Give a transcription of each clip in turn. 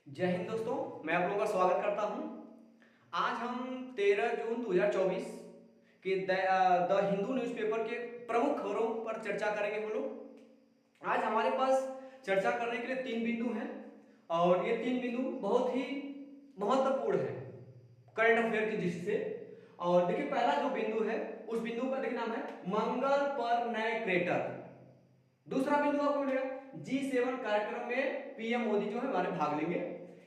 जय हिंद दोस्तों, मैं आप लोगों का स्वागत करता हूं। आज हम 13 जून 2024 के द हिंदू न्यूज़पेपर के प्रमुख खबरों पर चर्चा करेंगे हम लोग। आज हमारे पास चर्चा करने के लिए 3 बिंदु हैं और ये 3 बिंदु बहुत ही महत्वपूर्ण है करंट अफेयर की दृष्टि से। और देखिए, पहला जो बिंदु है उस बिंदु का देखिए नाम है मंगल पर नए क्रेटर। दूसरा बिंदु आपको मिलेगा G7 कार्यक्रम में पीएम मोदी जो है हमारे भाग लेंगे।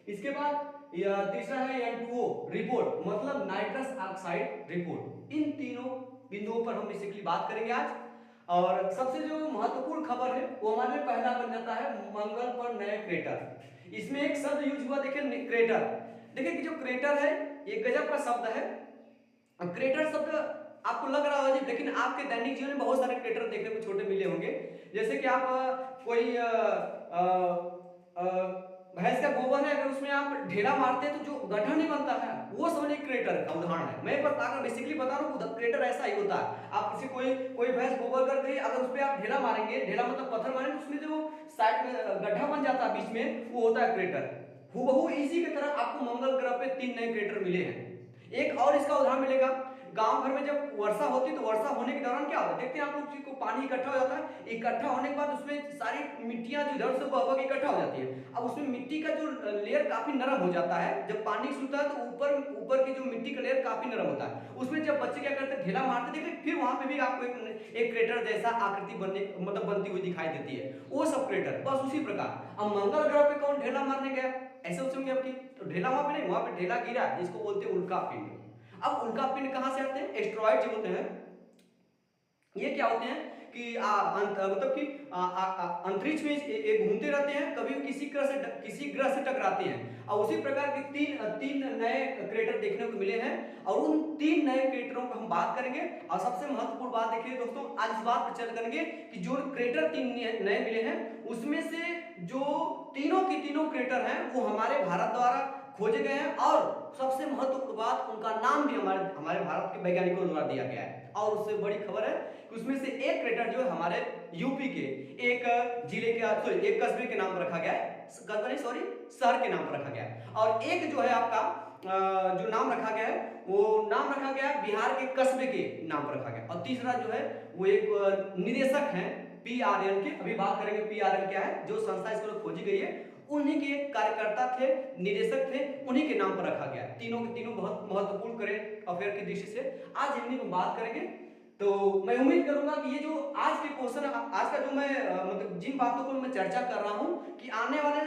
इसके बाद तीसरा है N2O रिपोर्ट, मतलब नाइट्रस ऑक्साइड रिपोर्ट। इन तीनों बिंदुओं पर हम बेसिकली बात करेंगे आज। और सबसे जो महत्वपूर्ण खबर है वो हमारे लिए पहला बन जाता है मंगल पर नए क्रेटर। इसमें एक शब्द यूज हुआ, देखिए क्रेटर। देखिए कि जो क्रेटर है ये गजब का शब्द है। क्रेटर शब्द आपको लग रहा होगा, लेकिन आपके दैनिक जीवन में बहुत सारे क्रेटर देखने को छोटे मिले होंगे। जैसे कि आप कोई भैंस का गोबर है, अगर उसमें आप ढेला मारते हैं तो जो गड्ढा नहीं बनता है वो समझ एक क्रेटर का उदाहरण है। मैं बताकर बेसिकली बता रहा हूँ, क्रेटर ऐसा ही होता है। आप किसी कोई भैंस गोबर कर गई, अगर उस पर आप ढेला मारेंगे, ढेला मतलब पत्थर मारेंगे, उसमें जो साइड में गड्ढा बन जाता है बीच में, वो होता है क्रेटर। हूबहू इसी की तरह आपको मंगल ग्रह पे 3 नए क्रेटर मिले हैं। एक और इसका उदाहरण मिलेगा, गांव घर में जब वर्षा होती है तो वर्षा होने के दौरान क्या होता है, देखते हैं आप लोग को पानी इकट्ठा हो जाता है। इकट्ठा होने के बाद उसमें सारी मिट्टियां जो इधर से बह बह के इकट्ठा हो जाती है। अब उसमें मिट्टी का जो लेयर काफी नरम हो जाता है, जब पानी सूखता है तो ऊपर ऊपर की जो मिट्टी का लेयर काफी नरम होता है। उसमें जब बच्चे क्या करते हैं, ढेला मारते, देखिए फिर वहां पे भी आपको एक क्रेटर जैसा आकृति बनती हुई दिखाई देती है, वो सब क्रेटर। बस उसी प्रकार अब मंगल ग्रह पे कौन ढेला मारने गया, ऐसे सोचेंगे आपकी, तो ढेला वहां पे नहीं, वहां पे ढेला गिरा, इसको बोलते हैं उल्का पिंड। अब उल्का पिंड कहां से आते हैं, एस्ट्रॉइड जो होते हैं, ये क्या होते हैं कि मतलब कि अंतरिक्ष में ये घूमते रहते हैं, कभी किसी ग्रह से टकराते हैं। और उसी प्रकार के तीन नए क्रेटर देखने को मिले हैं और उन 3 नए क्रेटरों पर हम बात करेंगे। और सबसे महत्वपूर्ण बात देखिए दोस्तों, आज इस बात पर चर्चा करेंगे कि जो क्रेटर 3 नए मिले हैं उसमें से जो तीनों की तीनों क्रेटर हैं वो हमारे भारत द्वारा खोजे गए हैं। और सबसे महत्वपूर्ण बात, उनका नाम भी हमारे भारत के वैज्ञानिकों द्वारा दिया गया है। और उससे बड़ी खबर है कि उसमें से एक क्रेटर जो है हमारे यूपी के एक जिले के एक कस्बे के नाम पर रखा गया है, शहर के नाम पर रखा गया है। और एक जो है आपका जो नाम रखा गया है वो नाम रखा गया है बिहार के कस्बे के नाम पर रखा गया। और तीसरा जो है वो एक निदेशक है PRL के, अभी बात करेंगे PRL क्या है, जो संस्था इसको खोजी गई है, उन्हीं के एक कार्यकर्ता थे, निदेशक थे, उन्हीं के नाम पर रखा गया। तीनों के तीनों बहुत महत्वपूर्ण करंट अफेयर की दृष्टि से आज इन्हीं पर बात करेंगे। तो मैं उम्मीद करूंगा कि ये जो आज के क्वेश्चन, आज का जो मैं मतलब जिन बातों को मैं चर्चा कर रहा हूं कि आने वाले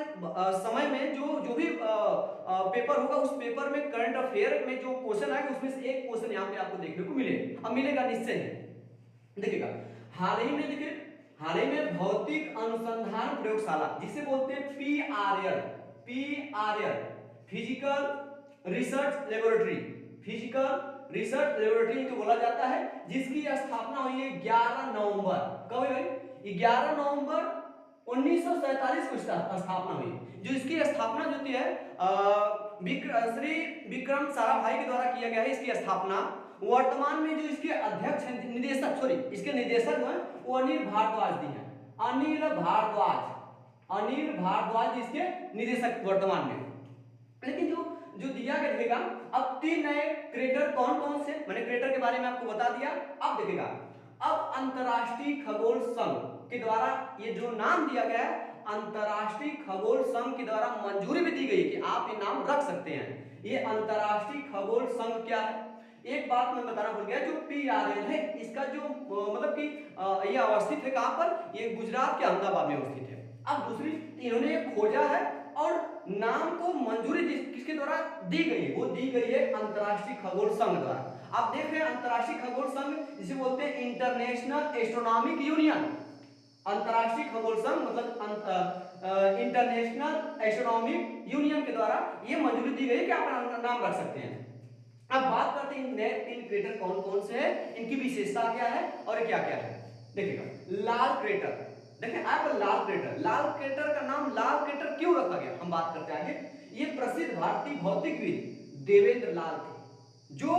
समय में जो भी पेपर होगा उस पेपर में करंट अफेयर में जो क्वेश्चन आएगा उसमें से एक क्वेश्चन यहाँ पे आपको देखने को मिलेगा निश्चय है। देखिएगा, हाल ही में भौतिक अनुसंधान प्रयोगशाला, जिसे बोलते हैं PRL फिजिकल रिसर्च लेबोरेटरी जो बोला जाता है, जिसकी स्थापना हुई है 11 नवंबर। कब है भाई, 11 नवंबर 1947 को स्थापना हुई। जो इसकी स्थापना जो होती है श्री विक्रम साराभाई के द्वारा किया गया है इसकी स्थापना। वर्तमान में जो इसके अध्यक्ष हैं, इसके निदेशक हैं वो अनिल भारद्वाज जी हैं। अनिल भारद्वाज इसके निदेशक वर्तमान में। लेकिन जो दिया गया देखिएगा, अब 3 नए क्रेटर कौन कौन से, मैंने क्रेटर के बारे में आपको बता दिया। अब देखिएगा, अब अंतरराष्ट्रीय खगोल संघ के द्वारा ये जो नाम दिया गया है, अंतरराष्ट्रीय खगोल संघ के द्वारा मंजूरी भी दी गई कि आप ये नाम रख सकते हैं। ये अंतरराष्ट्रीय खगोल संघ क्या है, एक बात मैं बताना भूल गया, जो PRL है इसका जो मतलब कि ये अवस्थित है कहां पर, ये गुजरात के अहमदाबाद में अवस्थित है। अब दूसरी, इन्होंने खोजा है और नाम को मंजूरी किसके द्वारा दी गई है, वो दी गई है अंतरराष्ट्रीय खगोल संघ द्वारा। आप देख रहे हैं अंतरराष्ट्रीय खगोल संघ, जिसे बोलते हैं इंटरनेशनल एस्ट्रोनॉमिक यूनियन। अंतरराष्ट्रीय खगोल संघ मतलब इंटरनेशनल एस्ट्रोनॉमिक यूनियन के द्वारा ये मंजूरी दी गई है कि आप नाम रख सकते हैं। अब बात करते हैं नए 3 क्रेटर कौन कौन से हैं, इनकी विशेषता क्या है और क्या क्या है। देखिएगा, लाल क्रेटर, देखिए आप लाल क्रेटर का नाम लाल क्रेटर क्यों रखा गया, हम बात करते हैं आगे। ये प्रसिद्ध भारतीय भौतिकविद देवेंद्र लाल थे, जो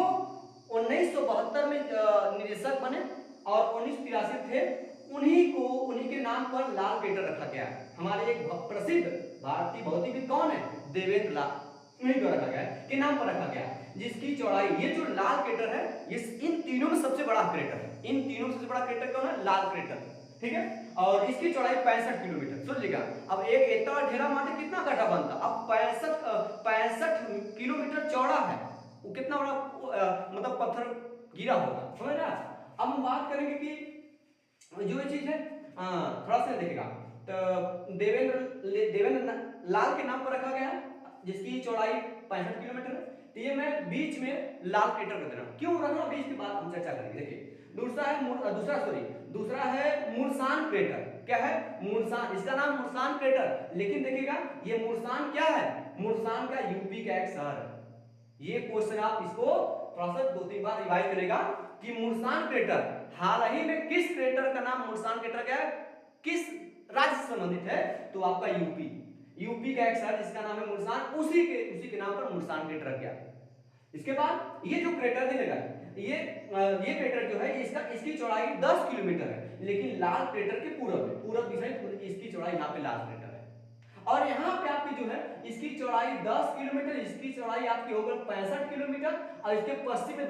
1972 में निदेशक बने और 1983 थे। उन्हीं के नाम पर लाल क्रेटर रखा गया है। हमारे एक प्रसिद्ध भारतीय भौतिकविद कौन है? देवेंद्र लाल, उन्हीं को रखा गया है, के नाम पर रखा गया है, जिसकी चौड़ाई, ये जो लाल क्रेटर है, इन तीनों में सबसे बड़ा क्रेटर है, इन तीनों में सबसे बड़ा क्रेटर कौन है? लाल क्रेटर, ठीक है। और इसकी चौड़ाई 65 किलोमीटर, सुन लीजिएगा। अब एक इतना ढेरा मारते कितना गड्ढा बनता, अब 65 किलोमीटर चौड़ा है, वो कितना बड़ा मतलब पत्थर गिरा होगा, समझ रहा। अब हम बात करेंगे कि जो ये चीज है, थोड़ा सा देखिएगा, तो देवेंद्र लाल के नाम पर रखा गया है, जिसकी चौड़ाई 65 किलोमीटर है। तो ये मैं बीच में लाल क्रेटर कर दे रहा हूं, क्यों रखना बीच की बात हम चर्चा करेंगे। देखिए दूसरा है मुर्सान क्रेटर। क्या है? मुर्सान, इसका नाम मुर्सान क्रेटर, लेकिन देखिएगा ये मुर्सान क्या है? मुर्सान का यूपी का एक शहर है। ये क्वेश्चन आप इसको थोड़ा सा 2-3 बार रिवाइज करेगा कि मुर्सान क्रेटर हाल ही में किस क्रेटर का नाम मुर्सान क्रेटर क्या है, किस राज्य से संबंधित है? तो आपका यूपी का एक शहर जिसका नाम है मुर्सान, उसी के नाम पर मुर्सान क्रेटर रख गया। इसके बाद ये जो क्रेटर दिखेगा, ये क्रेटर जो है इसकी चौड़ाई 10 किलोमीटर है, लेकिन लाल क्रेटर के पूरब दिशा में इसकी चौड़ाई यहाँ पे लाल क्रेटर है। और यहाँ पे आपकी जो है इसकी चौड़ाई 10 किलोमीटर, इसकी चौड़ाई आपकी होगी 65 किलोमीटर, और इसके पश्चिम में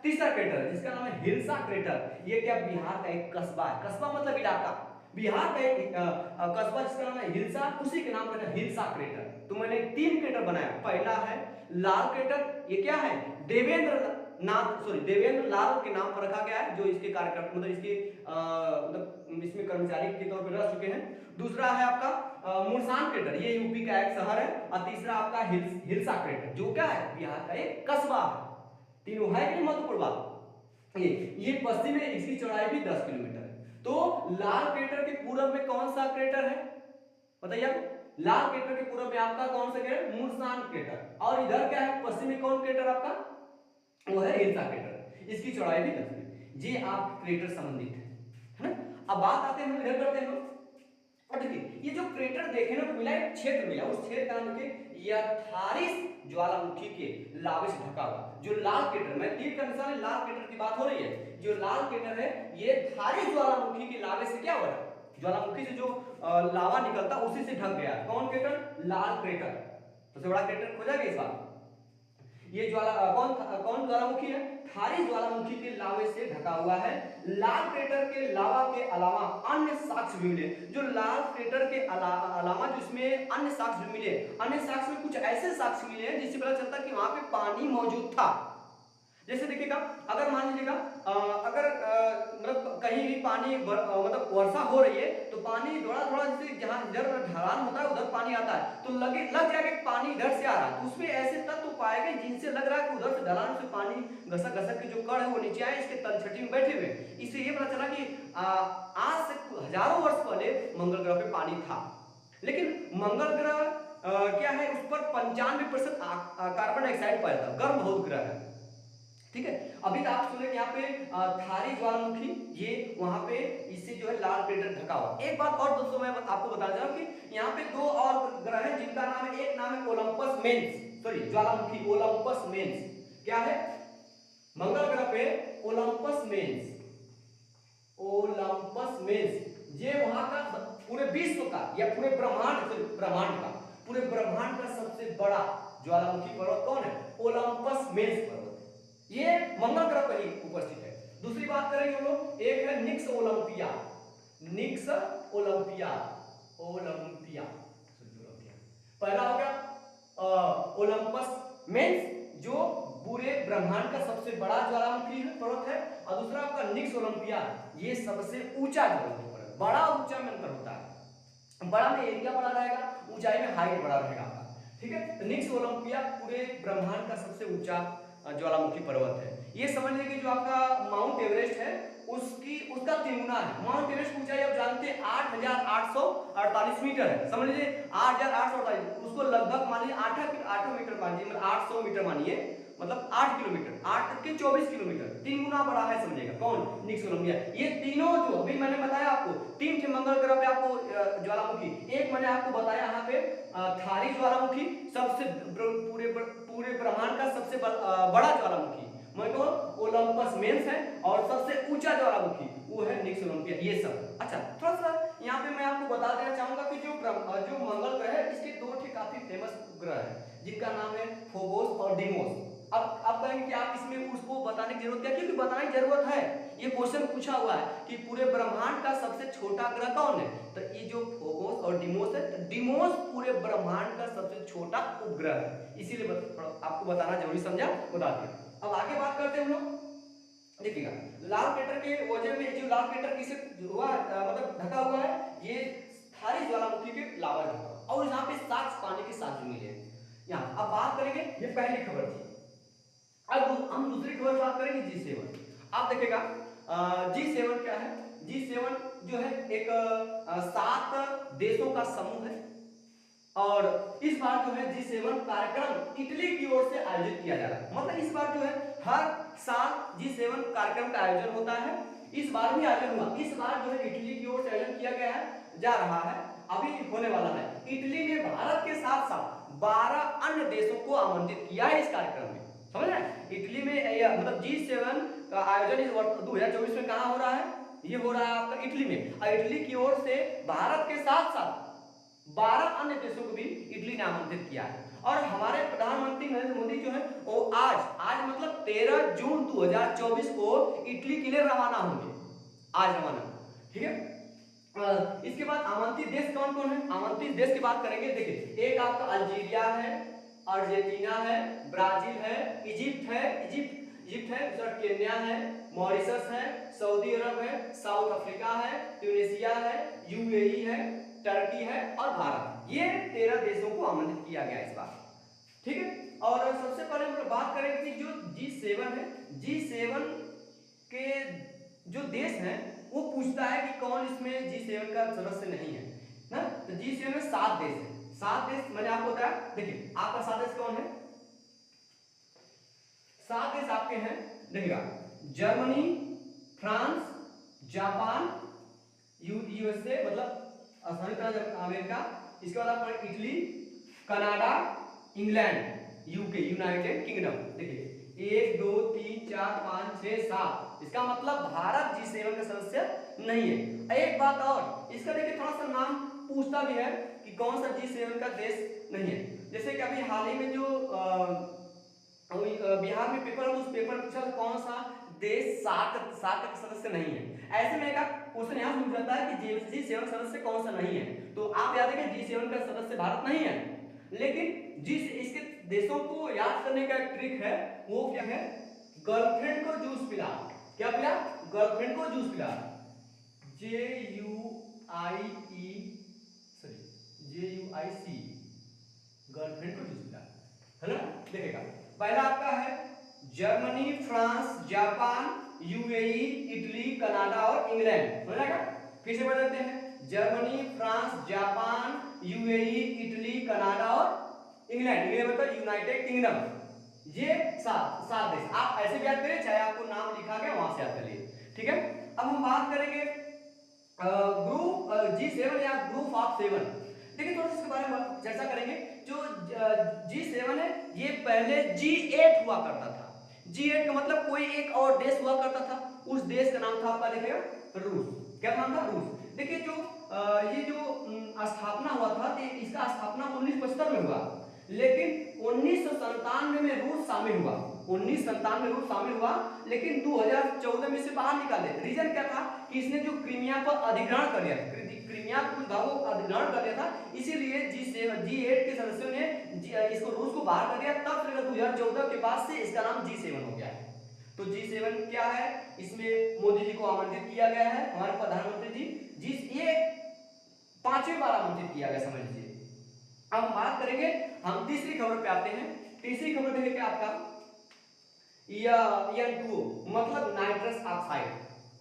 तीसरा क्रेटर है जिसका नाम है हिल्सा क्रेटर। ये क्या? बिहार का एक कस्बा है, कस्बा मतलब इलाका, बिहार का एक कस्बा जिसका नाम है हिल्सा, उसी के नाम पर हिल्सा क्रेटर। तो मैंने 3 क्रेटर बनाया, पहला है लाल क्रेटर, ये क्या है? देवेंद्र लाल के नाम पर रखा गया है, जो इसके कार्यकर्ता मतलब इसके मतलब इसमें कर्मचारी के तौर पर रह चुके हैं। दूसरा है आपका मुर्सान क्रेटर, ये यूपी का एक शहर है, और तीसरा आपका हिल्सा क्रेटर, जो क्या है? बिहार का एक कस्बा है। तीनों है कि महत्वपूर्ण बात। ये पश्चिम में इसकी चौड़ाई भी 10 किलोमीटर है। तो लाल क्रेटर के पूरब में कौन सा क्रेटर है बताइए? लाल क्रेटर के पूरब में आपका कौन सा क्रेटर? मुर्सान क्रेटर। और इधर क्या है? पश्चिम में कौन क्रेटर आपका? वो है हिल्सा क्रेटर, इसकी चौड़ाई भी 10 है। ये आप क्रेटर संबंधित है ना। अब बात आते हैं हम इधर करते हैं। और देखिए ये जो क्रेटर देखने को मिला, एक क्षेत्र मिला, उस क्षेत्र का नाम देखिए यथारिस ज्वालामुखी के लावे से ढका हुआ। जो लाल क्रेटर, मैं तीर का निशान लाल क्रेटर की बात हो रही है, जो लाल क्रेटर है ये थारिस ज्वालामुखी के लावे से क्या हो रहा है? ज्वालामुखी से जो लावा निकलता उसी से ढक गया। कौन क्रेटर? लाल क्रेटर। सबसे बड़ा क्रेटर खोजा गया इस बार। ये कौन ज्वालामुखी है? थारी ज्वालामुखी के लावे से ढका हुआ है। लाल क्रेटर के लावा के अलावा अन्य साक्ष्य भी मिले। जो लाल क्रेटर के अलावा जिसमें अन्य साक्ष्य मिले, अन्य साक्ष्य में कुछ ऐसे साक्ष्य मिले हैं जिससे पता चलता कि वहां पे पानी मौजूद था। जैसे देखिएगा, अगर मान लीजिएगा अगर मतलब कहीं भी पानी मतलब वर्षा हो रही है तो पानी थोड़ा जैसे जहां इधर ढलान होता है उधर पानी आता है तो लग जाएगा कि पानी इधर से आ रहा है, तो उसमें ऐसे तत्व पाए गए जिनसे लग रहा है कि उधर से ढलान से पानी घसक के जो कण है वो नीचे आए, इसके तलछटी में बैठे हुए। इससे ये पता चला कि आज से हजारों वर्ष पहले मंगल ग्रह पे पानी था। लेकिन मंगल ग्रह क्या है, उस पर 95% कार्बन डाइऑक्साइड पाया था, गर्म बहुत ग्रह है। ठीक है, अभी तो आप सुने यहाँ पे थारी ज्वालामुखी, ये वहां पे इससे जो है लाल क्रेटर ढका हुआ। एक बात और दोस्तों मैं आपको बता दूं कि यहाँ पे 2 और ग्रह हैं जिनका नाम है, एक नाम है ओलंपस मेंस, सॉरी ज्वालामुखी ओलंपस मेंस। क्या है? मंगल ग्रह पे ओलंपस मेंस, ये वहां का पूरे विश्व का या पूरे ब्रह्मांड का सबसे बड़ा ज्वालामुखी पर्वत कौन है? ओलंपस मेंस पर्वत। ये मंगल ग्रह पर ही उपस्थित है। दूसरी बात करेंगे हम लोग, एक है निक्स ओलंपिया। पहला हो गया ओलंपस मेंस जो पूरे ब्रह्मांड का सबसे बड़ा ज्वालामुखी पर्वत है, और दूसरा आपका निक्स ओलंपिया, ये सबसे ऊंचा ज्वालामुखी पर्वत। बड़ा ऊंचा में अंतर होता है, बड़ा में एरिया बड़ा रहेगा, ऊंचाई में हाइट बड़ा रहेगा आपका। ठीक है, तो निक्स ओलंपिया पूरे ब्रह्मांड का सबसे ऊंचा ज्वालामुखी पर्वत है। ये समझ लीजिए कि जो आपका माउंट एवरेस्ट है उसका तिगुना है। माउंट एवरेस्ट की ऊंचाई आप जानते हैं 8848 मीटर है। समझ लीजिए 8848, उसको लगभग मान लीजिए 8 मीटर मानिए, मतलब 800 मीटर मानिए, मतलब 8 किलोमीटर, 8 के 24 किलोमीटर, 3 गुना बड़ा है समझिएगा। कौन? निक्स ओलंपिया। ये तीनों जो अभी मैंने बताया आपको, 3 थे मंगल ग्रह पे आपको ज्वालामुखी, एक मैंने आपको बताया यहाँ पे थारी ज्वालामुखी, सबसे पूरे ब्रह्मांड का सबसे बड़ा ज्वालामुखी, मतलब ओलंपस मेंस है, और सबसे ऊंचा ज्वालामुखी वो है निक्स ओलंपिया। ये सब अच्छा, थोड़ा सा यहाँ पे मैं आपको बता देना चाहूंगा कि जो मंगल ग्रह है इसके दो ठीक काफी फेमस ग्रह है जिनका नाम है फोबोस और डिमोस। अब कहेंगे कि आप इसमें उसको बताने की जरूरत क्या, क्योंकि बताने की जरूरत है, ये क्वेश्चन पूछा हुआ है कि पूरे ब्रह्मांड का सबसे छोटा ग्रह कौन है, तो ये जो फोबोस और डिमोस है, तो डिमोस पूरे ब्रह्मांड का सबसे छोटा उपग्रह है, इसीलिए आपको बताना जरूरी समझा, बता दिया। अब आगे बात करते हैं हम लोग। देखिएगा लाल क्रेटर के वजह में, जो लाल क्रेटर किसे हुआ मतलब ढका हुआ है, ये स्थायी ज्वालामुखी के लावा ढका, और यहाँ पे साक्ष्य पानी के साथ मिले हैं। यहाँ अब बात करेंगे, ये पहली खबर थी। अब हम दूसरी खबर बात करेंगे G7। आप देखिएगा G7 क्या है, G7 जो है एक 7 देशों का समूह है, और इस बार जो है G7 कार्यक्रम इटली की ओर से आयोजित किया जा रहा है। मतलब इस बार जो है हर साल G7 कार्यक्रम का आयोजन होता है, इस बार भी आयोजन हुआ। इस बार जो है इटली की ओर से आयोजन किया गया है, जा रहा है, अभी होने वाला है। इटली ने भारत के साथ साथ 12 अन्य देशों को आमंत्रित किया है इस कार्यक्रम में, समझ रहे हैं। इटली में मतलब G7 का आयोजन इस वर्ष 2024 में कहां हो रहा है, ये हो रहा है आपका इटली में, और इटली की ओर से भारत के साथ साथ 12 अन्य देशों को भी इटली ने आमंत्रित किया है। और हमारे प्रधानमंत्री नरेंद्र मोदी जो है वो आज मतलब 13 जून 2024 को इटली के लिए रवाना होंगे, आज रवाना, ठीक है। इसके बाद आमंत्रित देश कौन कौन है, आमंत्रित देश की बात करेंगे। देखिए एक आपका अल्जीरिया है, अर्जेंटीना है, ब्राजील है, इजिप्ट है, दूसरा केन्या है, मॉरिशस है, सऊदी अरब है, साउथ अफ्रीका है, ट्यूनीशिया है, यूएई है, टर्की है और भारत। ये 13 देशों को आमंत्रित किया गया इस बार, ठीक है। और सबसे पहले हम लोग बात करेंगे कि जो G7 है, G7 के जो देश हैं वो पूछता है कि कौन इसमें G7 का सदस्य नहीं है ना, तो G7 में 7 देश है। 7 देश मैंने आपको बताया, देखिए आपका 7 देश कौन है, 7 देश आपके हैं, देखिएगा जर्मनी, फ्रांस, जापान, यूएसए मतलब संयुक्त अमेरिका, इसके बाद आपका Italy, Canada, England, UK United kingdom. देखिए 1 2 3 4 5 6 7, इसका मतलब भारत G7 का सदस्य नहीं है। एक बात और, इसका देखिए थोड़ा सा नाम पूछता भी है कि कौन सा G7 का देश नहीं है। जैसे कि अभी हाल ही में जो बिहार में पेपर है, उस पेपर में पूछा कौन सा देश सार्क का सदस्य नहीं है। ऐसे में एक क्वेश्चन यहाँ पूछ जाता है कि G7 सदस्य कौन सा नहीं है, तो आप याद रखें G7 का सदस्य भारत नहीं है, लेकिन इसके देशों को याद करने का ट्रिक है, वो क्या है, गर्लफ्रेंड को जूस पिला। क्या पिला, गर्लफ्रेंड को जूस पिला, JUIC, गर्लफ्रेंड को जूस पिला, है ना। देखिएगा पहला आपका है Germany, France, Japan, UAE, Italy, Canada और इंग्लैंड, हो जाएगा। फिर से बदलते हैं, Germany, France, Japan, UAE, Italy, Canada और इंग्लैंड, ये मतलब यूनाइटेड किंगडम। ये 7 देश आप ऐसे भी याद करें, चाहे आपको नाम लिखा गया वहां से याद कर लिए, ठीक है। अब हम बात करेंगे ग्रुप G7 या ग्रुप ऑफ 7। देखिए थोड़ा सा इसके बारे में चर्चा करेंगे। जो G7 है ये पहले G8 हुआ करता था। G8 का मतलब कोई एक और देश हुआ करता था, उस देश का नाम था आपका लिखेगा रूस। क्या नाम था, रूस। देखिए जो ये जो स्थापना हुआ था, इसका स्थापना 1975 में हुआ, लेकिन 1997 में रूस शामिल हुआ, 1997 में रूस शामिल हुआ, लेकिन 2014 में से बाहर निकाले। रीजन क्या था कि इसने जो क्रीमिया पर अधिग्रहण कर लिया, क्रीमिया के कुछ भागों को अधिग्रहण कर लिया था, इसीलिए G8 के सदस्यों ने इसको रूस को बाहर कर दिया। तब फिर 2014 के बाद से इसका नाम G7 हो गया है। तो G7 क्या है, इसमें मोदी जी को आमंत्रित किया गया है, हमारे प्रधानमंत्री जी, ये 5वीं बार आमंत्रित किया गया, समझ लीजिए। अब हम बात करेंगे, हम तीसरी खबर पे आते हैं। तीसरी खबर देखिए क्या आपका N2O मतलब नाइट्रस ऑक्साइड।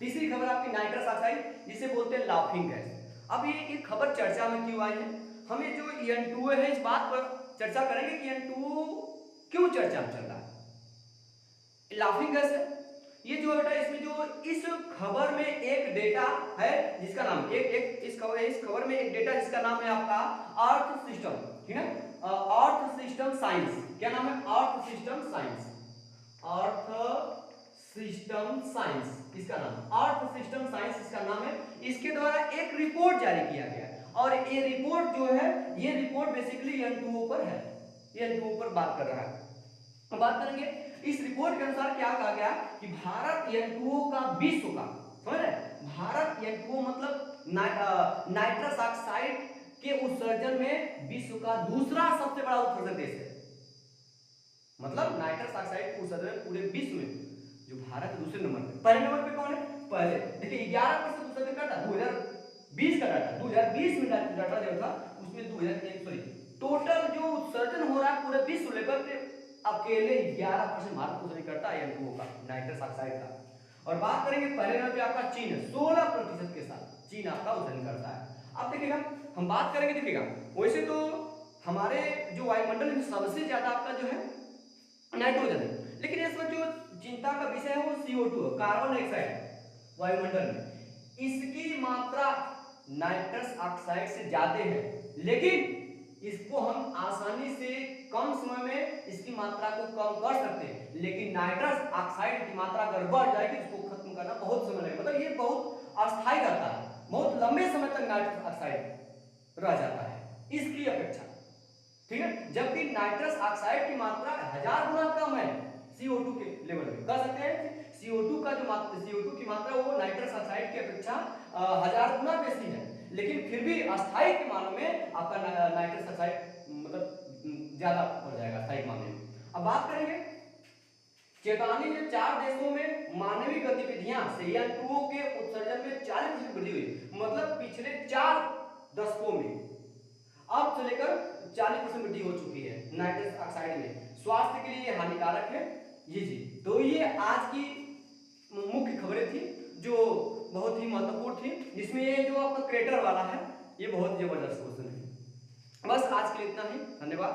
तीसरी खबर आपकी नाइट्रस ऑक्साइड, जिसे बोलते हैं लाफिंग गैस। अब ये खबर चर्चा में क्यों आई है, हम ये जो N2O है इस बात पर चर्चा करेंगे कि N2O क्यों चर्चा में चल रहा है। लाफिंग गैस है ये जो बेटा, इसमें जो इस खबर में एक डेटा है जिसका नाम इस खबर में एक डेटा जिसका नाम है आपका अर्थ सिस्टम, ठीक है, अर्थ सिस्टम साइंस। क्या नाम है, earth system science. Earth system science इसका नाम, अर्थ सिस्टम साइंस इसका नाम है। इसके द्वारा एक रिपोर्ट जारी किया गया और ये रिपोर्ट जो है, ये रिपोर्ट बेसिकली N2O पर है, N2O पर बात कर रहा है। हम बात करेंगे इस रिपोर्ट के अनुसार क्या कहा गया कि भारत N2O का विश्व का, समझ रहे, भारत N2O मतलब नाइट्रस ऑक्साइड के उत्सर्जन में विश्व का दूसरा सबसे बड़ा उत्सर्जक देश है। मतलब नाइट्रस ऑक्साइड के उत्सर्जन पूरे विश्व में जो भारत दूसरे नंबर पे, पहले नंबर पे कौन है, पहले देखिए 11% उत्सर्जन का था 2020 का डाटा, 2020 में डाटा जो था उसमें 2001 टोटल जो उत्सर्जन हो रहा है पूरे विश्व लेवल पे अकेले 11% भारत उत्सर्जन करता है N2O का, नाइट्रस ऑक्साइड का। और बात करेंगे पहले नंबर पे आपका चीन 16% के साथ चीन आपका उत्सर्जन करता है। अब देखिएगा हम बात करेंगे, देखिएगा वैसे तो हमारे जो वायुमंडल में सबसे ज्यादा आपका जो है नाइट्रोजन है, लेकिन इसमें जो चिंता का विषय है वो CO2 कार्बन डाइऑक्साइड वायुमंडल में, इसकी मात्रा नाइट्रस ऑक्साइड से ज्यादा है, लेकिन इसको हम आसानी से कम समय में इसकी मात्रा को कम कर सकते हैं। लेकिन नाइट्रस ऑक्साइड की मात्रा अगर बढ़ जाएगी इसको खत्म करना बहुत समय लगेगा, मतलब ये बहुत अस्थायी रहता है, बहुत लंबे समय तक नाइट्रस ऑक्साइड रह जाता है इसकी अपेक्षा, ठीक है। जबकि नाइट्रस ऑक्साइड की मात्रा 1000 गुना कम है CO2 के लेवल में, कह सकते हैं CO2 का जो CO2 की मात्रा वो नाइट्रस ऑक्साइड की अपेक्षा 1000 गुना बेसी है, लेकिन फिर भी अस्थायी के मामले में आपका नाइट्रस ऑक्साइड मतलब ज्यादा हो जाएगा अस्थायी मामले में। अब बात करेंगे चेतावनी ने 4 देशों में मानवीय गतिविधियां से N2O के उत्सर्जन में 40% वृद्धि हुई, मतलब पिछले 4 दशकों में अब से लेकर 40% वृद्धि हो चुकी है नाइट्रस ऑक्साइड में, स्वास्थ्य के लिए हानिकारक है ये जी। तो ये आज की मुख्य खबरें थी जो बहुत ही महत्वपूर्ण थी, जिसमें ये जो आपका क्रेटर वाला है ये बहुत जबरदस्त क्वेश्चन है। बस आज के लिए इतना ही, धन्यवाद।